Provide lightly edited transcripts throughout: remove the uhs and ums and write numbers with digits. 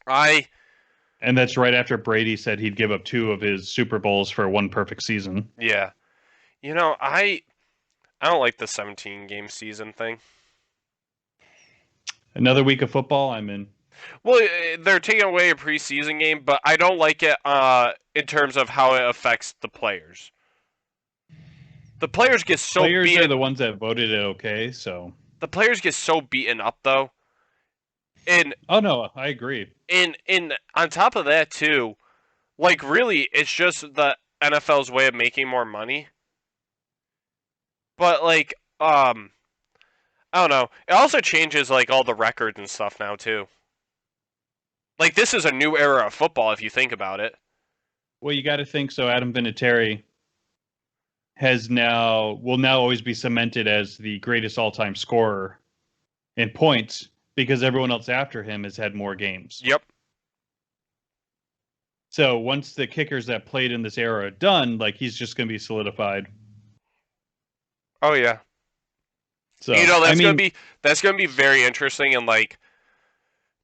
I And that's right after Brady said he'd give up two of his Super Bowls for one perfect season. yeah. I don't like the 17 game season thing. Another week of football, I'm in. Well, they're taking away a preseason game, but I don't like it in terms of how it affects the players. The players get so Players are beaten. the ones that voted it okay, so. The players get so beaten up though, and Oh, no, I agree. on top of that too, like really, it's just the NFL's way of making more money. But like, I don't know. It also changes like all the records and stuff now too. Like this is a new era of football if you think about it. Well, you got to think so. Adam Vinatieri will now always be cemented as the greatest all time scorer in points because everyone else after him has had more games. Yep. So once the kickers that played in this era are done, like he's just going to be solidified. Oh yeah. You So know I mean, that's gonna be very interesting in like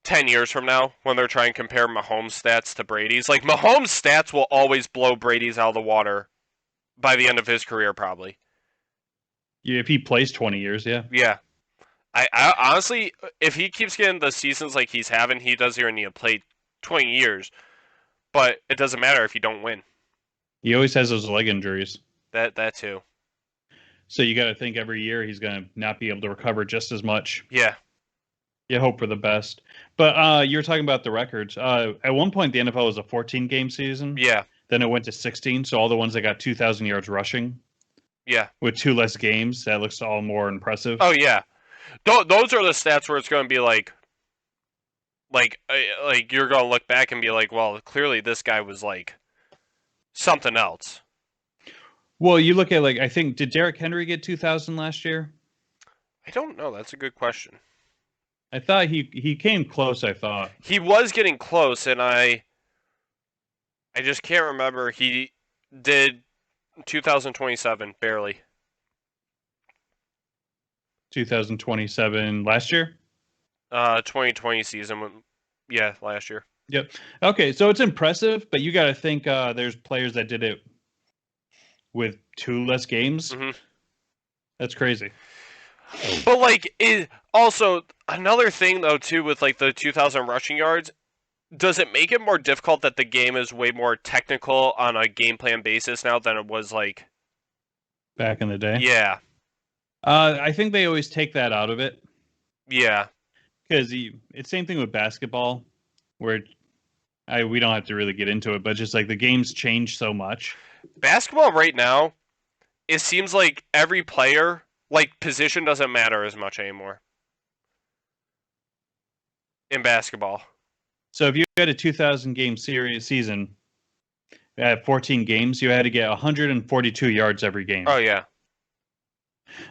10 years from now when they're trying to compare Mahomes' stats to Brady's. Like Mahomes' stats will always blow Brady's out of the water by the end of his career, probably. if he plays 20 years, yeah, Yeah. I honestly, if he keeps getting the seasons like he's having, he doesn't even need to play 20 years. But it doesn't matter if you don't win. he always has those leg injuries. That too. So you got to think every year he's going to not be able to recover just as much. Yeah. You hope for the best. But you're talking about the records. At one point, the NFL was a 14 game season. Yeah. Then it went to 16. So all the ones that got 2,000 yards rushing Yeah. with two less games, that looks all more impressive. Oh yeah. Those are the stats where it's going to be like you're going to look back and be like, well, clearly this guy was like something else. Well, you look at like I think did Derrick Henry get 2,000 last year? I don't know. That's a good question. I thought he came close. I thought He was getting close, and I just can't remember. He did 2027 barely. 2027 last year. 2020 season. Yeah, last year. Yep. Okay, so it's impressive, but you got to think there's players that did it with two less games. Hmm. That's crazy. But like, it also another thing though too with like the 2,000 rushing yards. Does it make it more difficult that the game is way more technical on a game plan basis now than it was like? Back in the day. Yeah, I think they always take that out of it yeah. because it's same thing with basketball, where we don't have to really get into it, but just like the games change so much. Basketball right now, it seems like every player, like position doesn't matter as much anymore in basketball. So if you had a 2,000 game series season at 14 games, you had to get 142 yards every game. Oh yeah,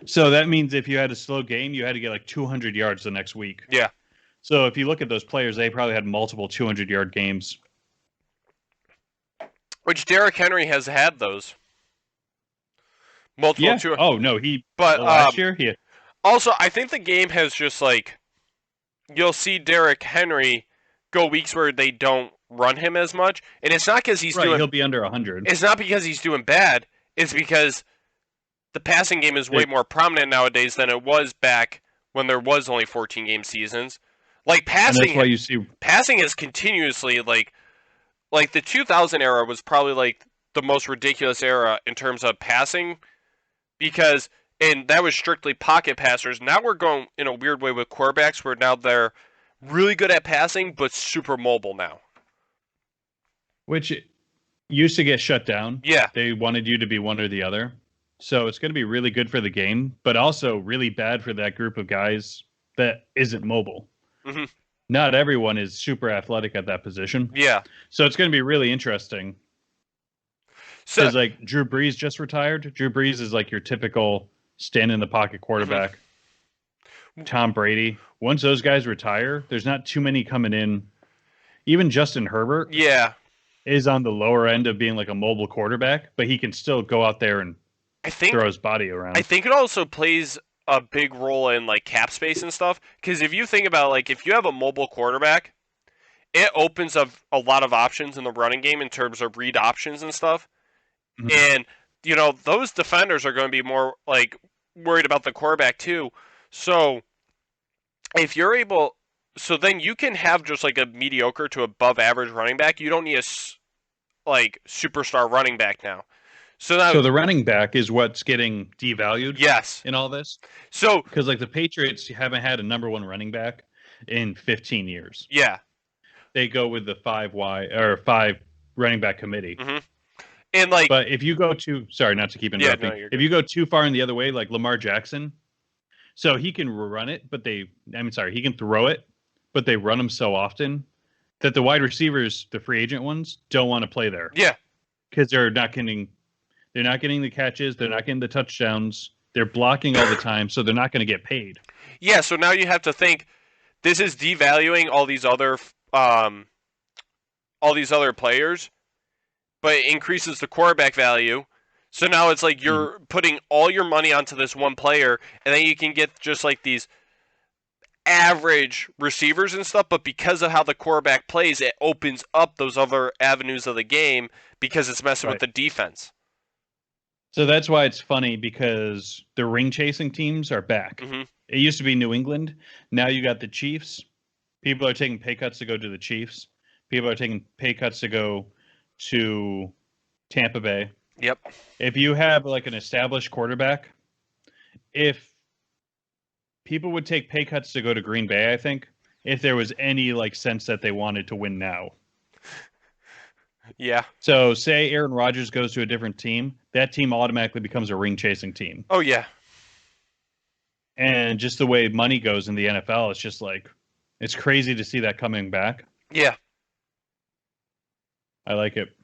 So that means if you had a slow game, you had to get like 200 yards the next week. yeah. So if you look at those players, they probably had multiple 200-yard games. Which Derrick Henry has had those multiple Yeah. two. Oh no, he But last year he also I think the game has just like you'll see Derrick Henry go weeks where they don't run him as much, and it's not because he's right. doing. He'll be under 100. It's not because he's doing bad. It's because the passing game is way They, more prominent nowadays than it was back when there was only 14 game seasons. Like and that's passing, why you see passing is continuously like the 2000 era was probably like the most ridiculous era in terms of passing because and that was strictly pocket passers. Now we're going in a weird way with quarterbacks where now they're really good at passing but super mobile now. which used to get shut down. Yeah. They wanted you to be one or the other. So it's going to be really good for the game, but also really bad for that group of guys that isn't mobile. Hmm. Not everyone is super athletic at that position. Yeah. So it's going to be really interesting So because like Drew Brees just retired. Drew Brees is like your typical stand in the pocket mhm. quarterback. Tom Brady. Once those guys retire, there's not too many coming in. Even Justin Herbert Yeah. is on the lower end of being like a mobile quarterback, but he can still go out there and I think throw his body I around. think it also plays a big role in like cap space and stuff because if you think about like if you have a mobile quarterback, it opens up a lot of options in the running game in terms of read options and stuff. Mhm. And those defenders are going to be more like worried about the quarterback too. So if you're able, so then you can have just like a mediocre to above average running back. You don't need like superstar running back now. So now, So the running back is what's getting devalued yes. in all this So because like the Patriots haven't had a number one running back in 15 years. yeah. They go with the five running back committee. hmm And like, But if you go too, sorry, not to keep yeah, no, interrupting. you're If good. you go too far in the other way, like Lamar Jackson, so he can run it, but he can throw it, but they run him so often that the wide receivers, the free agent ones, don't want to play there Yeah. because they're not getting the catches, they're not getting the touchdowns, they're blocking all the time, so they're not going to get paid. Yeah. So now you have to think this is devaluing all these other players, but it increases the quarterback value. So now it's like Mhm. you're putting all your money onto this one player, and then you can get just like these average receivers and stuff. But because of how the quarterback plays, it opens up those other avenues of the game because it's messing with Right. the defense. So that's why it's funny because the ring chasing teams are back. hmm It used to be New England. Now you got the Chiefs. People are taking pay cuts to go to the Chiefs. People are taking pay cuts to go to Tampa Bay. Yep. If you have like an established quarterback, if people would take pay cuts to go to Green Bay, I think, if there was any like sense that they wanted to win now. Yeah. So say Aaron Rodgers goes to a different team, that team automatically becomes a ring chasing team. Oh yeah. And just the way money goes in the NFL, it's just like it's crazy to see that coming back. Yeah. I like it.